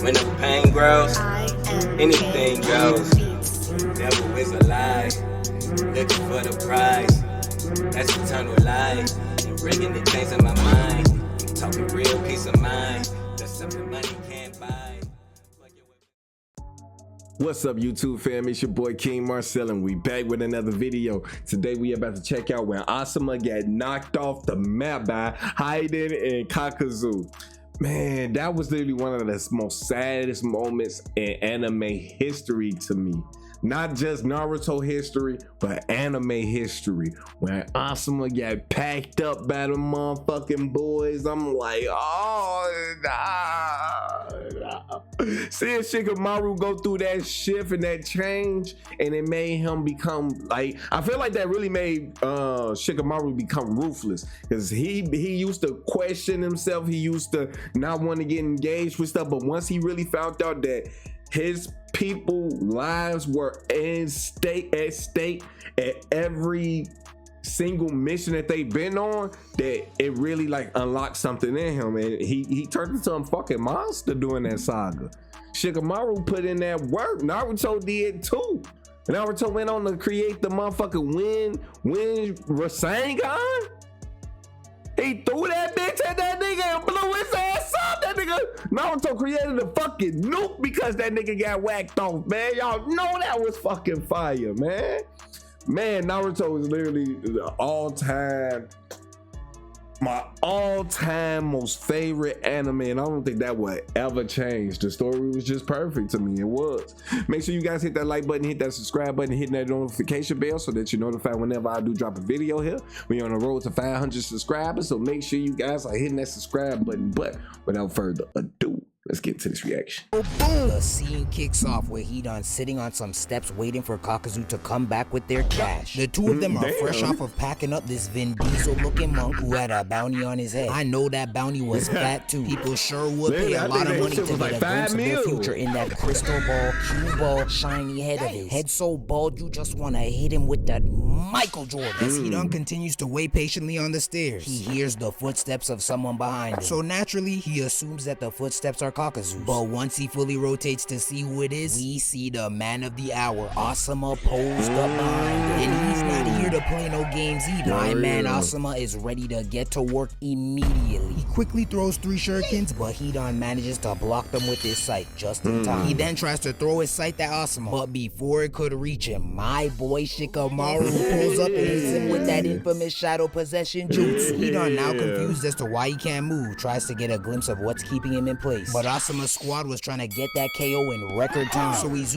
When the pain grows, anything goes. Devil is a lie, looking for the prize. That's eternal life, and bringing the things in my mind. I'm talking real peace of mind. That's something money can't buy. What's up, YouTube fam? It's your boy KingMarcell, and we back with another video. Today we about to check out when ASUMA got knocked off the map by HIDAN and KAKUZU. Man, that was literally one of the most saddest moments in anime history to me. Not just Naruto history, but anime history. When ASUMA got packed up by the motherfucking boys, I'm like, oh, nah. Seeing Shikamaru go through that shift and that change, and it made him become like, I feel like that really made Shikamaru become ruthless, because he used to question himself. He used to not want to get engaged with stuff, but once he really found out that his people's lives were at stake at every single mission that they've been on, that it really like unlocked something in him, and he turned into a fucking monster during that saga. Shikamaru put in that work. Naruto did too. Naruto went on to create the motherfucking wind Rasengan. He threw that bitch at that nigga and blew his ass up. That nigga, Naruto created a fucking nuke because that nigga got whacked off, man. Y'all know that was fucking fire, man. Man, Naruto is literally my all-time most favorite anime, and I don't think that would ever change. The story was just perfect to me. It was. Make sure you guys hit that like button, hit that subscribe button, hit that notification bell so that you're notified whenever I do drop a video here. We're on the road to 500 subscribers, so make sure you guys are hitting that subscribe button. But without further ado, let's get to this reaction. Oh, boom! The scene kicks off with HIDAN sitting on some steps waiting for KAKUZU to come back with their cash. The two of them are fresh off of packing up this Vin Diesel looking monk who had a bounty on his head. I know that bounty was fat too. People sure would pay a lot of money to get a glimpse of their future in that crystal ball, cue ball, shiny head of his. Head so bald you just want to hit him with that Michael Jordan. As HIDAN continues to wait patiently on the stairs, he hears the footsteps of someone behind him. So naturally, he assumes that the footsteps are KAKUZU's. But once he fully rotates to see who it is, we see the man of the hour, ASUMA, posed up behind him. And he's not here to play no games either. My man ASUMA is ready to get to work immediately. He quickly throws 3 shurikens, but HIDAN manages to block them with his sight just in time. He then tries to throw his sight at ASUMA, but before it could reach him, my boy Shikamaru pulls up and hits him with that infamous shadow possession jutsu. HIDAN, now confused as to why he can't move, tries to get a glimpse of what's keeping him in place. But ASUMA's squad was trying to get that KO in record time, so he's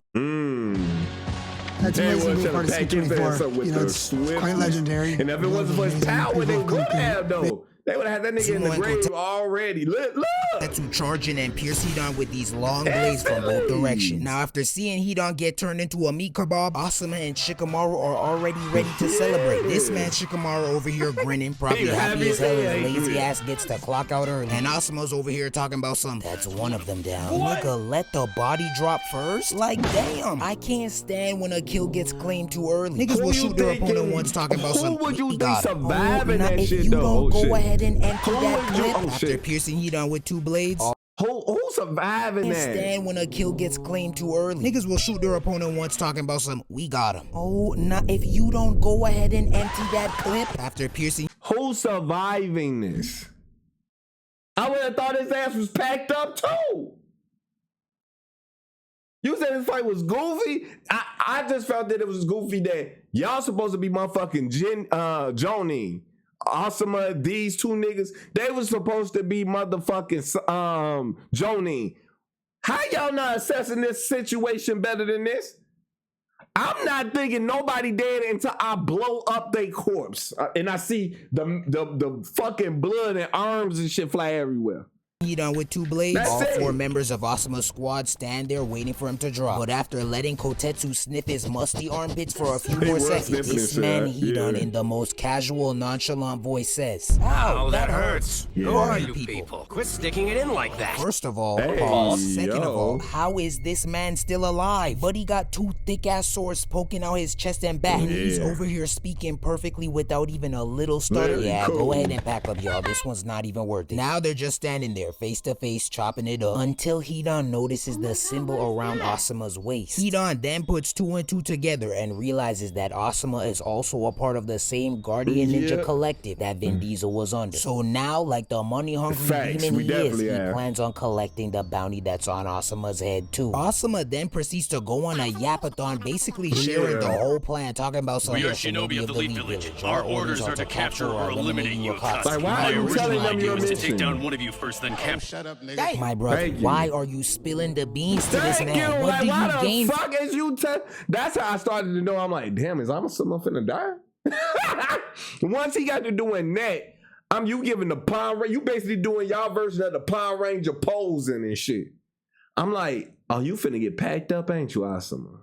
That's amazing being part of C24. You know, it's quite legendary. And if it wasn't for his power, they would have though. They would have had that nigga in the grave already. Look. To charging and pierce HIDAN with these long blades from both directions. Now, after seeing HIDAN get turned into a meat kebab, ASUMA and Shikamaru are already ready to celebrate. This man Shikamaru over here grinning, probably happy as hell his lazy ass gets to clock out early. And ASUMA's over here talking about something. That's one of them down. Nigga, let the body drop first? Like, damn. I can't stand when a kill gets claimed too early. Niggas will shoot their opponent once talking about something. Who would you think surviving that if shit you though? don't go ahead and empty that clip after piercing HIDAN with 2 blades. Who surviving that? Stand when a kill gets claimed too early. Niggas will shoot their opponent once talking about some, we got him. Oh, nah, if you don't go ahead and empty that clip after piercing. Who's surviving this? I would have thought his ass was packed up too. You said this fight was goofy? I just felt that it was goofy that y'all supposed to be motherfucking Jonin. ASUMA, these 2 niggas, they was supposed to be motherfucking Jonin. How y'all not assessing this situation better than this? I'm not thinking nobody dead until I blow up their corpse and I see the fucking blood and arms and shit fly everywhere. HIDAN with 2 blades. All 4 members of ASUMA's squad stand there waiting for him to drop. But after letting Kotetsu sniff his musty armpits for a few more seconds, this man HIDAN in the most casual, nonchalant voice says, "Ow, that hurts. Who are you people? Quit sticking it in like that." First of all, pause. Second of all, how is this man still alive? But he got 2 thick-ass swords poking out his chest and back. And he's over here speaking perfectly without even a little stutter. Yeah, go ahead and pack up, y'all. This one's not even worth it. Now they're just standing there, face to face chopping it up until Hidan notices the symbol around Asuma's waist. Hidan then puts 2 and 2 together and realizes that Asuma is also a part of the same Guardian Ninja collective that Vin Diesel was under. So now, like the money-hungry demon he is, he plans on collecting the bounty that's on Asuma's head too. Asuma then proceeds to go on a yapathon, basically sharing the whole plan, talking about some We are Shinobi of the Leaf Village. Our orders are to capture or eliminate you, Akatsuki. Like, why My are you original telling them idea your was to mission? take down one of you first, then capture. Shut up, nigga. My brother, why are you spilling the beans to this man? What Like, did why you the gain? fuck is you That's how I started to know. I'm like, damn, is Asuma finna die? Once he got to doing that, you giving the Power you basically doing y'all version of the Power Ranger posing and shit. I'm like, oh, you finna get packed up, ain't you, Asuma?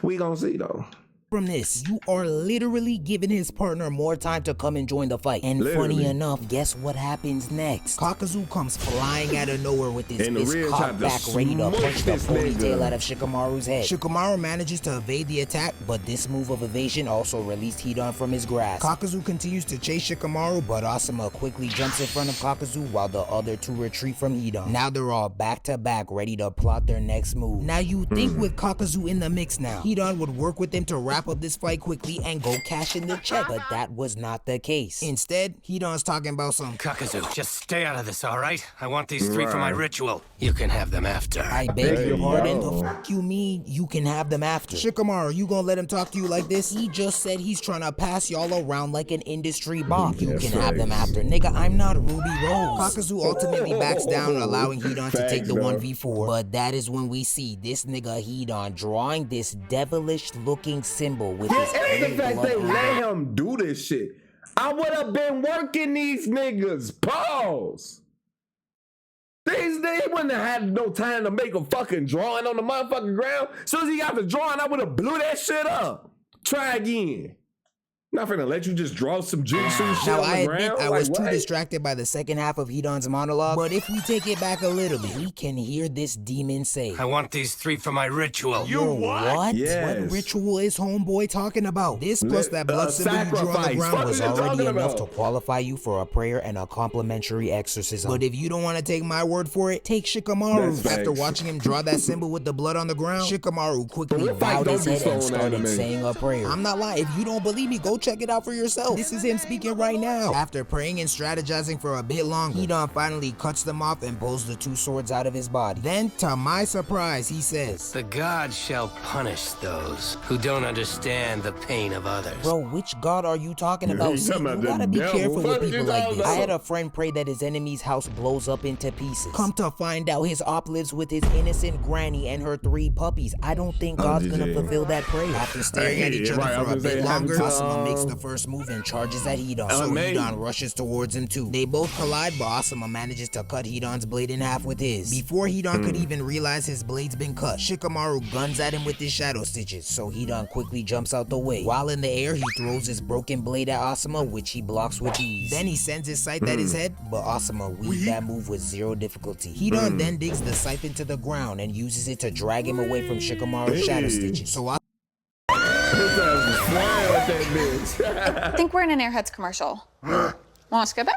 We gonna see though. From this, you are literally giving his partner more time to come and join the fight. And funny enough, guess what happens next? KAKUZU comes flying out of nowhere with his fist cocked back, ready to punch the ponytail out of Shikamaru's head. Shikamaru manages to evade the attack, but this move of evasion also released Hidan from his grasp. KAKUZU continues to chase Shikamaru, but Asuma quickly jumps in front of KAKUZU while the other two retreat from Hidan. Now they're all back to back, ready to plot their next move. Now you think with KAKUZU in the mix now, Hidan would work with him to wrap up this fight quickly and go cash in the check, but that was not the case. Instead, Hidan's talking about some KAKUZU, just stay out of this, all right? I want these 3 for my ritual. You can have them after. I beg your pardon. The fuck you mean you can have them after? Shikamaru, you gonna let him talk to you like this? He just said he's trying to pass y'all around like an industry boss. You can have them after. Nigga, I'm not Ruby Rose. KAKUZU ultimately backs down, allowing Hidan to take the 1v4. But that is when we see this nigga Hidan drawing this devilish looking symbol with his It's the fact blood they on let it. him do this shit. I would have been working these niggas. Pause. They wouldn't have had no time to make a fucking drawing on the motherfucking ground. As soon as he got the drawing, I would have blew that shit up. Try again. Not finna let you just draw some jutsu shit Now, on I the admit ground. I was Like, too what? distracted by the second half of Hidan's monologue, but if we take it back a little bit, we can hear this demon say, I want these 3 for my ritual. Yo, what? Yes. What ritual is homeboy talking about? This plus that blood symbol you drew on the sacrifice. ground What was are you already talking enough about? to qualify you for a prayer and a complimentary exorcism. But if you don't want to take my word for it, take Shikamaru. That's After facts. watching him draw that symbol with the blood on the ground, Shikamaru quickly But what fight bowed his don't be head and so started anime? saying a prayer. I'm not lying. If you don't believe me, go check it out for yourself. This is him speaking right now. After praying and strategizing for a bit longer, Hidan finally cuts them off and pulls the 2 swords out of his body. Then, to my surprise, he says, The gods shall punish those who don't understand the pain of others. Bro, which god are you talking Yeah, about? he's See, talking you about the gotta be devil. careful with Fuck people you like talking this. I about? had a friend pray that his enemy's house blows up into pieces. Come to find out his op lives with his innocent granny and her 3 puppies. I don't think God's gonna fulfill that prayer. After staring at each other for a bit longer, Asuma makes the first move and charges at Hidan. So Hidan rushes towards him too. They both collide, but Asuma manages to cut Hidan's blade in half with his. Before Hidan could even realize his blade's been cut, Shikamaru guns at him with his shadow stitches, so Hidan quickly jumps out the way. While in the air, he throws his broken blade at Asuma, which he blocks with ease. Then he sends his scythe at his head, but Asuma weaved that move with 0 difficulty. Hidan then digs the scythe into the ground and uses it to drag him away from Shikamaru's shadow stitches. So I think we're in an Airheads commercial. Want to skip it?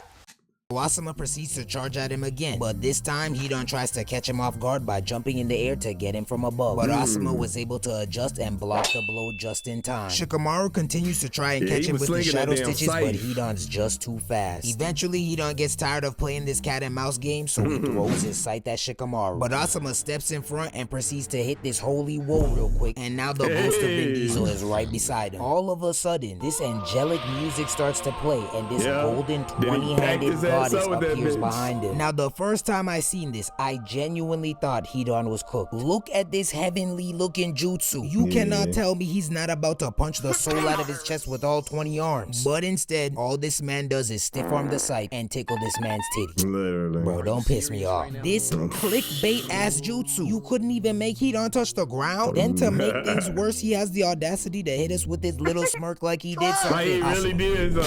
Asuma proceeds to charge at him again, but this time Hidan tries to catch him off guard by jumping in the air to get him from above. But Asuma was able to adjust and block the blow just in time. Shikamaru continues to try and catch him with his shadow stitches, but Hidan's just too fast. Eventually, Hidan gets tired of playing this cat and mouse game, so he throws his scythe at Shikamaru. But Asuma steps in front and proceeds to hit this holy whoa real quick, and now the ghost of Vin Diesel is right beside him. All of a sudden, this angelic music starts to play, and this golden 20-handed goddess appears behind him. Now, the first time I seen this, I genuinely thought Hidan was cooked. Look at this heavenly looking jutsu. You cannot tell me he's not about to punch the soul out of his chest with all 20 arms. But instead, all this man does is stiff arm the scythe and tickle this man's titty. Literally. Bro, don't piss me off. This clickbait ass jutsu. You couldn't even make Hidan touch the ground. Then to make things worse, he has the audacity to hit us with this little smirk like he did something. Like he really did,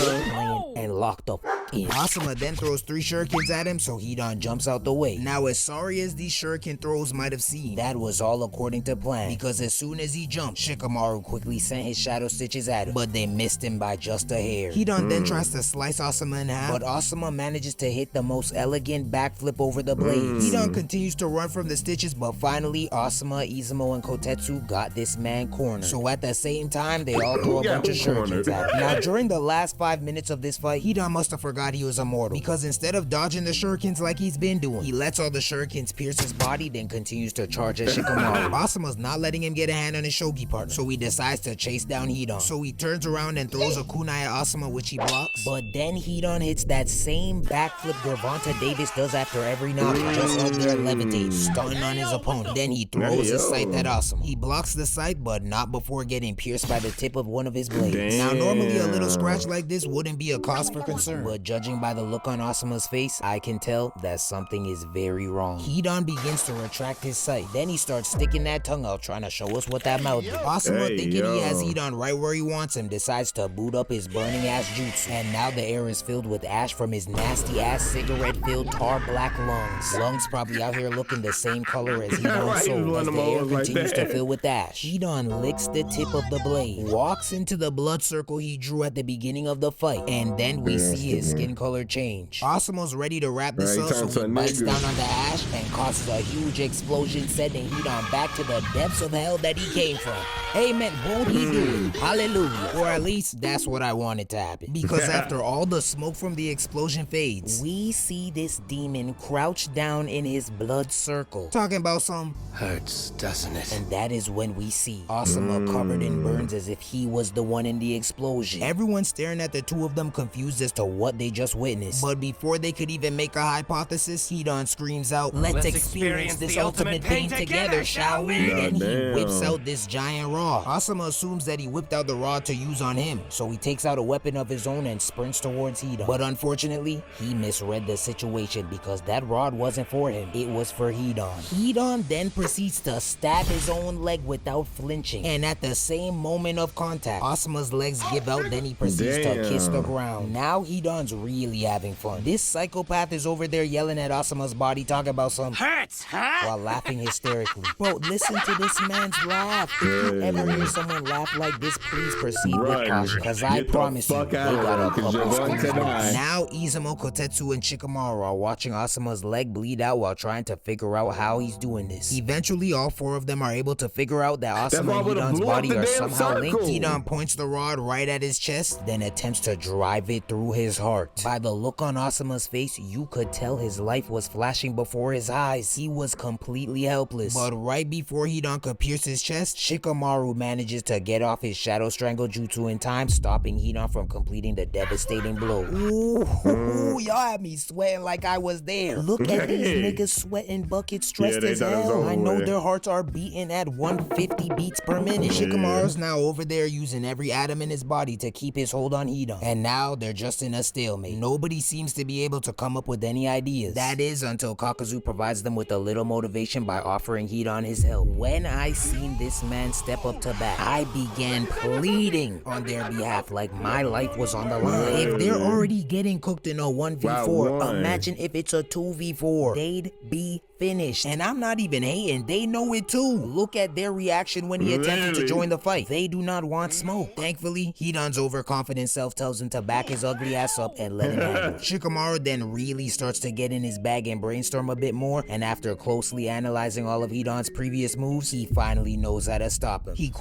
And lock the in. Asuma then throws 3 shurikens at him, so Hidan jumps out the way. Now, as sorry as these shuriken throws might have seemed, that was all according to plan, because as soon as he jumped, Shikamaru quickly sent his shadow stitches at him, but they missed him by just a hair. Hidan then tries to slice Asuma in half, but Asuma manages to hit the most elegant backflip over the blades. Hidan continues to run from the stitches, but finally Asuma, Izumo, and Kotetsu got this man cornered. So at the same time, they all throw a bunch of shurikens at him. Now during the last 5 minutes of this fight, Hidan must have forgot he was immortal, because instead of dodging the shurikens like he's been doing, he lets all the shurikens pierce his body, then continues to charge at Shikamaru. Asuma's not letting him get a hand on his shogi partner, so he decides to chase down Hidan. So he turns around and throws a kunai at Asuma, which he blocks, but then Hidan hits that same backflip Gervonta Davis does after every knock, just up there levitating, stunning on his opponent. Then he throws his scythe at Asuma. He blocks the scythe, but not before getting pierced by the tip of one of his blades. Now normally a little scratch like this wouldn't be a cause for concern, but judging by the look on Asuma's face, I can tell that something is very wrong. Hidan begins to retract his scythe. Then he starts sticking that tongue out, trying to show us what that mouth did. Asuma, thinking he has Hidan right where he wants him, decides to boot up his burning ass jutsu. And now the air is filled with ash from his nasty ass cigarette-filled tar black lungs. Lungs probably out here looking the same color as Hidan's soul, as the air continues to fill with ash. Hidan licks the tip of the blade, walks into the blood circle he drew at the beginning of the fight, and then we see his skin color change. Asuma's ready to wrap this up, so he bites down on the ash and causes a huge explosion, sending Hidan back to the depths of hell that he came from. Amen, won't he do it? Hallelujah. Or at least that's what I wanted to happen. Because after all the smoke from the explosion fades, we see this demon crouched down in his blood circle, talking about some hurts, doesn't it? And that is when we see Asuma covered in burns as if he was the one in the explosion. Everyone's staring at the two of them, confused as to what they just witnessed. But before they could even make a hypothesis, Hidan screams out, let's experience this ultimate pain together, shall we? And he whips out this giant rod. Asuma assumes that he whipped out the rod to use on him, so he takes out a weapon of his own and sprints towards Hidan. But unfortunately, he misread the situation, because that rod wasn't for him, it was for Hidan. Hidan then proceeds to stab his own leg without flinching, and at the same moment of contact, Asuma's legs give out, then he proceeds to kiss the ground. Now Hidan's really having fun. This psychopath is over there yelling at Asuma's body, talking about some hurts, huh? While laughing hysterically. Bro, listen to this man's laugh. If you ever hear someone laugh like this, please proceed with caution, because I promise you, they got a couple screws. Now Izumo, Kotetsu, and Shikamaru are watching Asuma's leg bleed out while trying to figure out how he's doing this. Eventually, all 4 of them are able to figure out that Asuma and Hidan's body are somehow linked. Hidan points the rod right at his chest, then attempts to drive it through his heart. By the look on Asuma's face, you could tell his life was flashing before his eyes. He was completely helpless. But right before Hidan could pierce his chest, Shikamaru manages to get off his Shadow Strangle Jutsu in time, stopping Hidan from completing the devastating blow. Ooh, y'all had me sweating like I was there. Look at these niggas sweating buckets, stressed as hell. I know their hearts are beating at 150 beats per minute. Shikamaru's now over there using every atom in his body to keep his hold on Hidan. And now they're just in a stalemate. Nobody seems to be able to come up with any ideas. That is until Kakuzu provides them with a little motivation by offering Hidan his help. When I seen this man step up to bat, I began pleading on their behalf like my life was on the line. If they're already getting cooked in a 1v4, imagine if it's a 2v4. They'd be finished. And I'm not even hating, they know it too. Look at their reaction when he attempted to join the fight. They do not want smoke. Thankfully, Hidan's overconfident self tells him to back his ugly ass up and let him handle it. Shikamaru then really starts to get in his bag and brainstorm a bit more, and after closely analyzing all of Hidan's previous moves, he finally knows how to stop him. He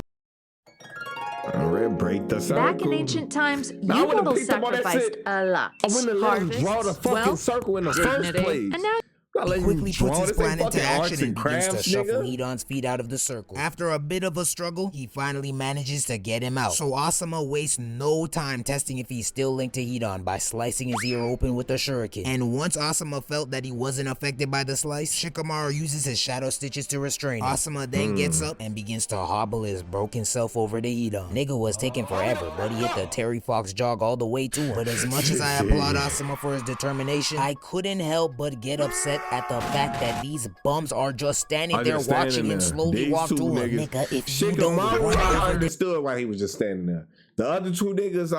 break the circle. Back in ancient times, you people sacrificed a lot. I wouldn't let him draw the fucking circle in the first place. And now He quickly puts his plan into action and begins to shuffle Hidan's feet out of the circle. After a bit of a struggle, he finally manages to get him out. So Asuma wastes no time testing if he's still linked to Hidan by slicing his ear open with a shuriken. And once Asuma felt that he wasn't affected by the slice, Shikamaru uses his shadow stitches to restrain him. Asuma then gets up and begins to hobble his broken self over to Hidan. Nigga was taking forever, but he hit the Terry Fox jog all the way to him. But as much as I applaud Asuma for his determination, I couldn't help but get upset upset at the fact that these bums are just standing there watching him slowly walk to him. Nigga, if you don't run I understood why he was just standing there. The other two niggas,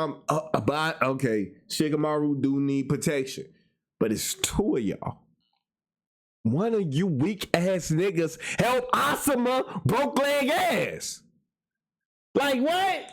okay, Shikamaru do need protection, but it's two of y'all. One of you weak ass niggas help ASUMA broke leg ass. Like what?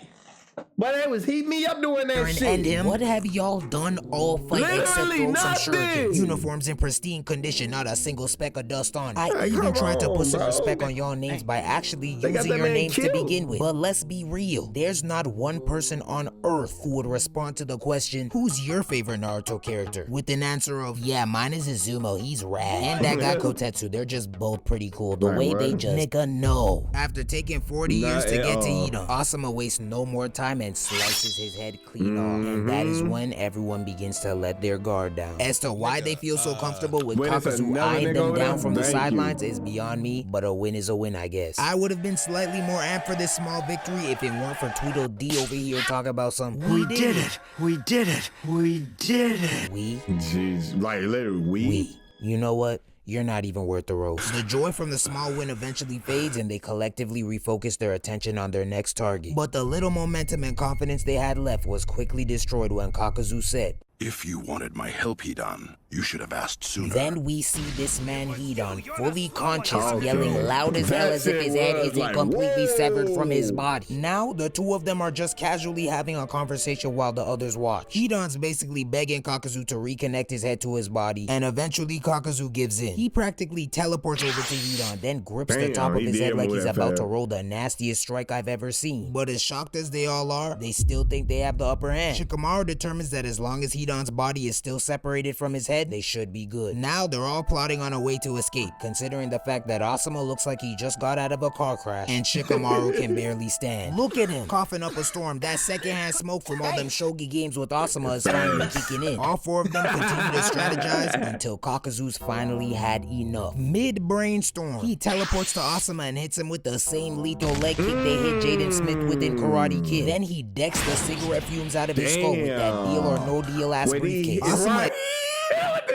But that was heat me up doing that shit. And him, what have y'all done all fight except throw some shurikens? Uniforms in pristine condition, not a single speck of dust on. I even tried to put some respect on y'all names by actually using your names to begin with. But let's be real, there's not one person on earth who would respond to the question, who's your favorite Naruto character? With an answer of, yeah, mine is Izumo, he's rad. And that guy Kotetsu, they're just both pretty cool. The way they just, nigga, no. After taking 40 years to get to Hidan, ASUMA wastes no more time and slices his head clean off, and that is when everyone begins to let their guard down. As to why they feel so comfortable with Kakuzu eyeing them down from the sidelines is beyond me, but a win is a win, I guess. I would have been slightly more amped for this small victory if it weren't for Tweedledee over here talking about some we did it, we did it, we did it. We? Jeez, like literally we. You know what? You're not even worth the roast. The joy from the small win eventually fades and they collectively refocus their attention on their next target. But the little momentum and confidence they had left was quickly destroyed when Kakuzu said, "If you wanted my help, Hidan, you should have asked sooner." Then we see this man Hidan, fully conscious, yelling loud as hell as if his head isn't completely severed from his body. Now, the two of them are just casually having a conversation while the others watch. Hidan's basically begging Kakuzu to reconnect his head to his body, and eventually Kakuzu gives in. He practically teleports over to Hidan, then grips the top of his head like he's about to roll the nastiest strike I've ever seen. But as shocked as they all are, they still think they have the upper hand. Shikamaru determines that as long as Hidan's body is still separated from his head, they should be good. Now they're all plotting on a way to escape, considering the fact that ASUMA looks like he just got out of a car crash and Shikamaru can barely stand. Look at him, coughing up a storm. That secondhand smoke from all them shogi games with ASUMA is finally kicking in. All four of them continue to strategize until Kakuzu's finally had enough. Mid-brainstorm, he teleports to ASUMA and hits him with the same lethal leg kick they hit Jaden Smith with in Karate Kid. Then he decks the cigarette fumes out of his skull with that deal or no deal ass briefcase.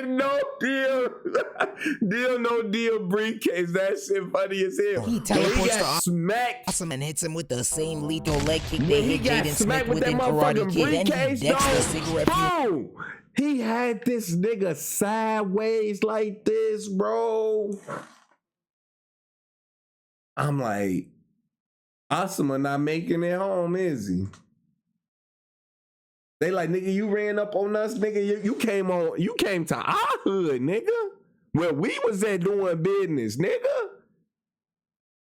No deal, no deal briefcase. That shit funny as hell. He teleports to ASUMA and hits him with the same lethal leg kick they hit Jaden Smith with in Karate Kid. Then he decks the cigarette fumes. He had this nigga sideways like this, bro. I'm like, ASUMA not making it home, is he? They like, nigga, you ran up on us, nigga. You came to our hood, nigga. Where we was at doing business, nigga.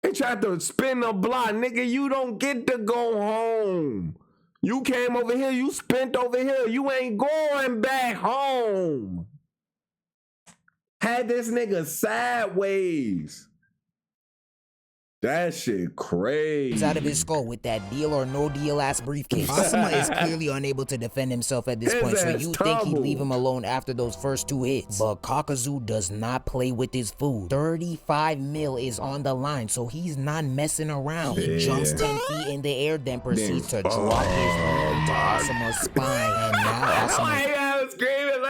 They tried to spin the block, nigga. You don't get to go home. You came over here, you spent over here. You ain't going back home. Had this nigga sideways. That shit crazy. Out of his skull with that deal or no deal ass briefcase. ASUMA is clearly unable to defend himself at this point, so you think he'd leave him alone after those first two hits. But Kakuzu does not play with his food. 35 mil is on the line, so he's not messing around. He jumps 10 feet in the air, then proceeds to drop his knee into ASUMA's spine. And now ASUMA...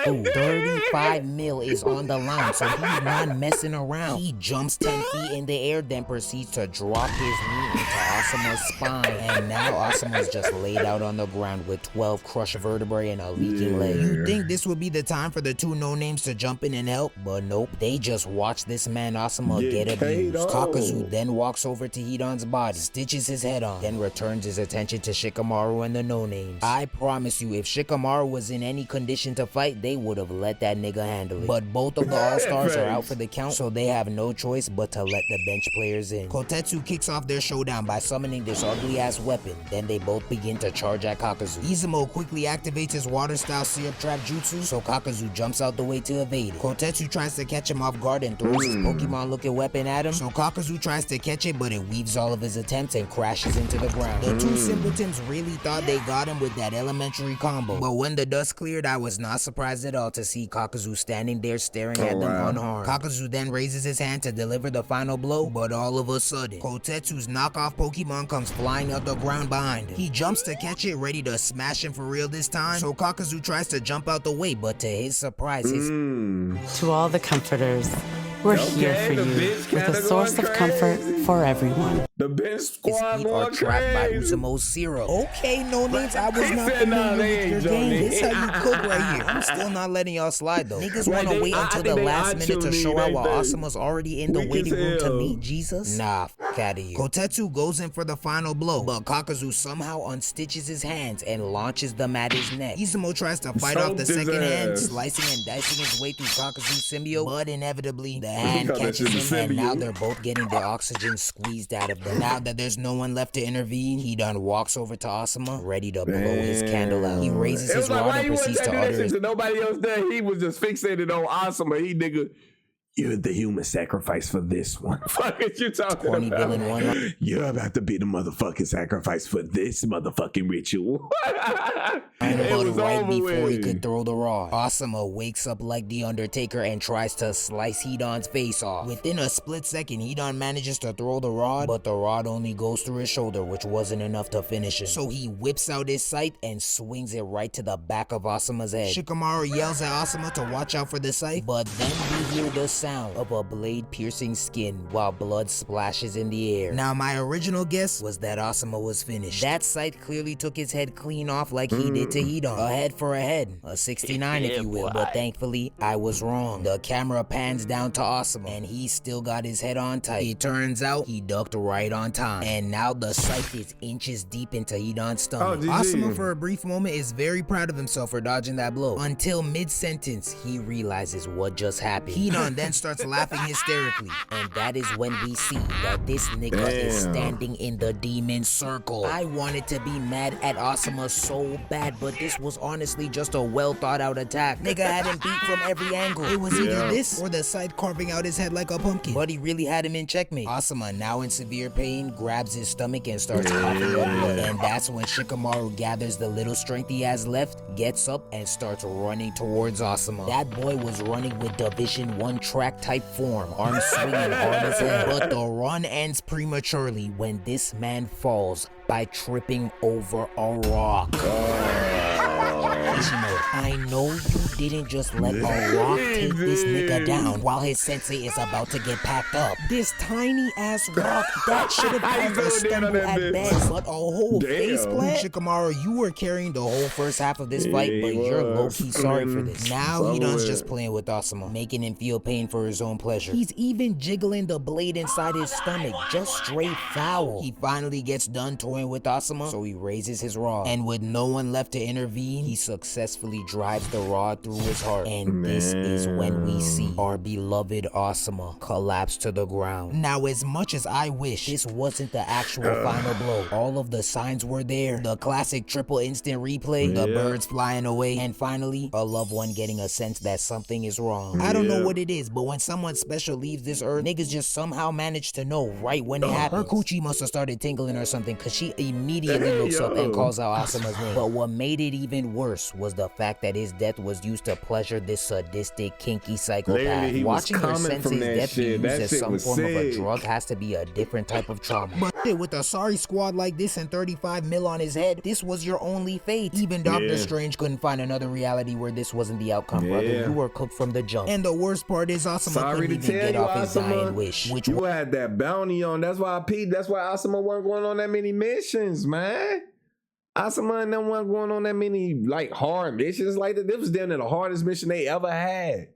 35 mil is on the line, so he's not messing around. He jumps 10 feet in the air, then proceeds to drop his knee into ASUMA's spine. And now ASUMA's just laid out on the ground with 12 crushed vertebrae and a leaking leg. You think this would be the time for the two no-names to jump in and help, but nope. They just watch this man ASUMA get abused. Kakuzu then walks over to Hidan's body, stitches his head on, then returns his attention to Shikamaru and the no-names. I promise you, if Shikamaru was in any condition to fight, they would have let that nigga handle it. But both of the all-stars are out for the count, so they have no choice but to let the bench players in. Kotetsu kicks off their showdown by summoning this ugly-ass weapon. Then they both begin to charge at Kakuzu. Izumo quickly activates his water-style syrup trap jutsu, so Kakuzu jumps out the way to evade it. Kotetsu tries to catch him off guard and throws his Pokemon-looking weapon at him, so Kakuzu tries to catch it, but it weaves all of his attempts and crashes into the ground. The two simpletons really thought they got him with that elementary combo, but when the dust cleared, I was not surprised has it all to see Kakuzu standing there staring at them unharmed. Kakuzu then raises his hand to deliver the final blow, but all of a sudden, Kotetsu's knockoff Pokemon comes flying out the ground behind him. He jumps to catch it, ready to smash him for real this time, so Kakuzu tries to jump out the way, but to his surprise, To all the comforters, we're here for you with a source of comfort for everyone. The bench squad are trapped by Uzumo's syrup. Okay, no names, I was not familiar with your game. This how you cook right here. I'm still not letting y'all slide though. Niggas wanna wait until the last minute to show out while Asuma's already in the waiting room to meet Jesus? Nah, f*** out of here. Kotetsu goes in for the final blow, but Kakuzu somehow unstitches his hands and launches them at his neck. Izumo tries to fight off the second hand, slicing and dicing his way through Kakuzu's symbiote, but inevitably, the hand catches him and now they're both getting their oxygen squeezed out of them. Now that there's no one left to intervene, Hidan walks over to Asuma, ready to blow his candle out. He raises his rod and proceeds to utter his... Nobody else there. He was just fixated on Asuma. He nigga, you're the human sacrifice for this one. Fuck is you talking about? You're about to be the motherfucking sacrifice for this motherfucking ritual. But right before he could throw the rod, Asuma wakes up like the Undertaker and tries to slice Hidan's face off. Within a split second, Hidan manages to throw the rod, but the rod only goes through his shoulder, which wasn't enough to finish him. So he whips out his scythe and swings it right to the back of Asuma's head. Shikamaru yells at Asuma to watch out for the scythe, but then we hear the sound of a blade piercing skin while blood splashes in the air. Now my original guess was that Asuma was finished. That scythe clearly took his head clean off like he did to Hidan. A head for a head, a 69 if you will, but thankfully I was wrong. The camera pans down to Asuma and he still got his head on tight. It turns out he ducked right on time, and now the scythe is inches deep into Hidan's stomach. Asuma for a brief moment is very proud of himself for dodging that blow, until mid-sentence he realizes what just happened. Hidan then starts laughing hysterically, and that is when we see that this nigga is standing in the demon circle. I wanted to be mad at Asuma so bad, but this was honestly just a well thought out attack. Nigga had him beat from every angle. It was either this or the scythe carving out his head like a pumpkin, but he really had him in checkmate. Asuma, now in severe pain, grabs his stomach and starts coughing up blood, and that's when Shikamaru gathers the little strength he has left, gets up and starts running towards Asuma. That boy was running with Division 1 track type form, arms swinging hard as hell, but the run ends prematurely when this man falls by tripping over a rock. I know you didn't just let a rock take this nigga down while his sensei is about to get packed up. This tiny ass rock, that should have caused a stumble at best, but a whole face plant? Shikamaru, you were carrying the whole first half of this fight, but you're low-key sorry for this. Now Hidan's just playing with Asuma, making him feel pain for his own pleasure. He's even jiggling the blade inside his stomach, just straight foul. He finally gets done toying with Asuma, so he raises his rod, and with no one left to intervene, he successfully drives the rod through his heart, and this is when we see our beloved Asuma collapse to the ground. Now, as much as I wish this wasn't the actual final blow, all of the signs were there. The classic triple instant replay, the birds flying away, and finally, a loved one getting a sense that something is wrong. I don't know what it is, but when someone special leaves this earth, niggas just somehow manage to know right when it happens. Her coochie must have started tingling or something, cause she immediately looks up and calls out Asuma's name. But what made it even worse was the fact that his death was used to pleasure this sadistic, kinky psychopath. Watching her sensei's death be used as some form of a drug has to be a different type of trauma. But with a sorry squad like this and 35 mil on his head, this was your only fate. Even Doctor Strange couldn't find another reality where this wasn't the outcome, brother. You were cooked from the jump. And the worst part is Asuma couldn't even get off his dying wish. Which you had that bounty on. That's why Asuma wasn't going on that many missions, man. Asuma and them wasn't going on that many like hard missions like that. This was damn near the hardest mission they ever had.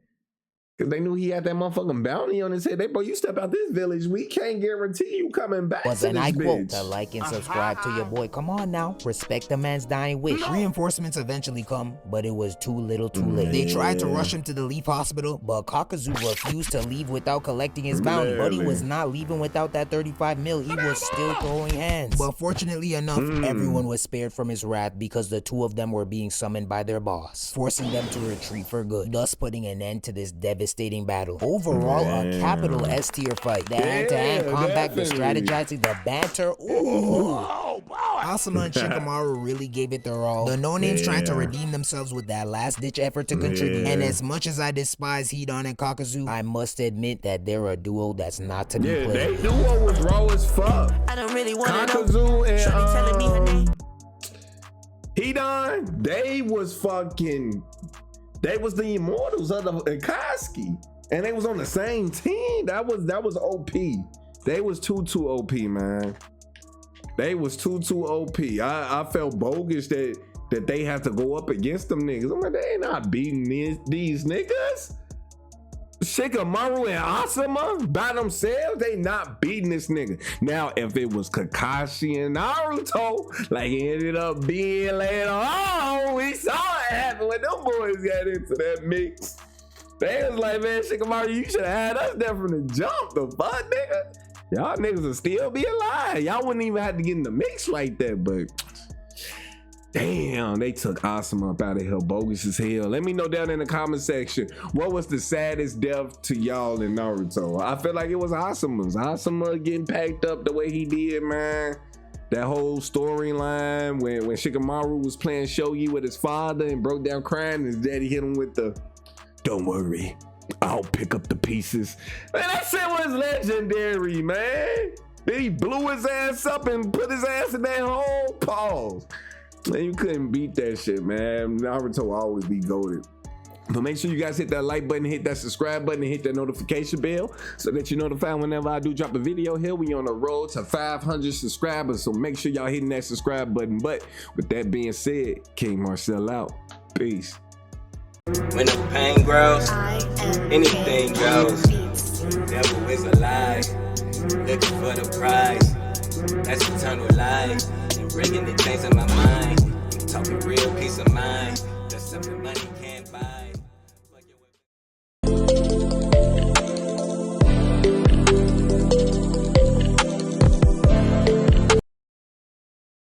Cause they knew he had that motherfucking bounty on his head. They, bro, you step out this village, we can't guarantee you coming back. But then I quote to like and subscribe to your boy. Come on now, respect the man's dying wish. Reinforcements eventually come, but it was too little too late. They tried to rush him to the Leaf Hospital, but Kakuzu refused to leave without collecting his bounty. But he was not leaving without that 35 mil. He was still throwing hands. But fortunately enough, everyone was spared from his wrath because the two of them were being summoned by their boss, forcing them to retreat for good, thus putting an end to this devastating battle. Overall, a capital S tier fight. The hand-to-hand combat, the strategizing, the banter. Ooh. Oh boy! ASUMA and Shikamaru really gave it their all. The no-names trying to redeem themselves with that last-ditch effort to contribute. And as much as I despise HIDAN and KAKUZU, I must admit that they're a duo that's not to be played. Yeah, they duo was raw as fuck. I don't really want to KAKUZU and telling me her name. HIDAN, they was the immortals of the Akatsuki, and they was on the same team. That was OP. They was too OP, man. They was too OP. I felt bogus that they had to go up against them niggas. I'm like, they ain't not beating these niggas. Shikamaru and ASUMA by themselves, they not beating this nigga. Now, if it was Kakashi and Naruto, like it ended up being later on, we saw it happen when them boys got into that mix. They was like, man, Shikamaru, you should have had us there from the jump. The fuck, nigga? Y'all niggas will still be alive. Y'all wouldn't even have to get in the mix like that, but damn, they took ASUMA up out of here, bogus as hell. Let me know down in the comment section, what was the saddest death to y'all in Naruto? I feel like it was ASUMA's. ASUMA getting packed up the way he did, man. That whole storyline when Shikamaru was playing shogi with his father and broke down crying, his daddy hit him with the, "Don't worry, I'll pick up the pieces." Man, that shit was legendary, man. Then he blew his ass up and put his ass in that whole pause. Man, you couldn't beat that shit, man. Naruto will always be goated. But make sure you guys hit that like button, hit that subscribe button, and hit that notification bell so that you're notified whenever I do drop a video here. We on the road to 500 subscribers, so make sure y'all hitting that subscribe button. But with that being said, KingMarcell out. Peace. When the pain grows, anything goes. Devil is a lie, looking for the prize. That's eternal life. Bringing the things in my mind. Talking real peace of mind. That's something money can't buy.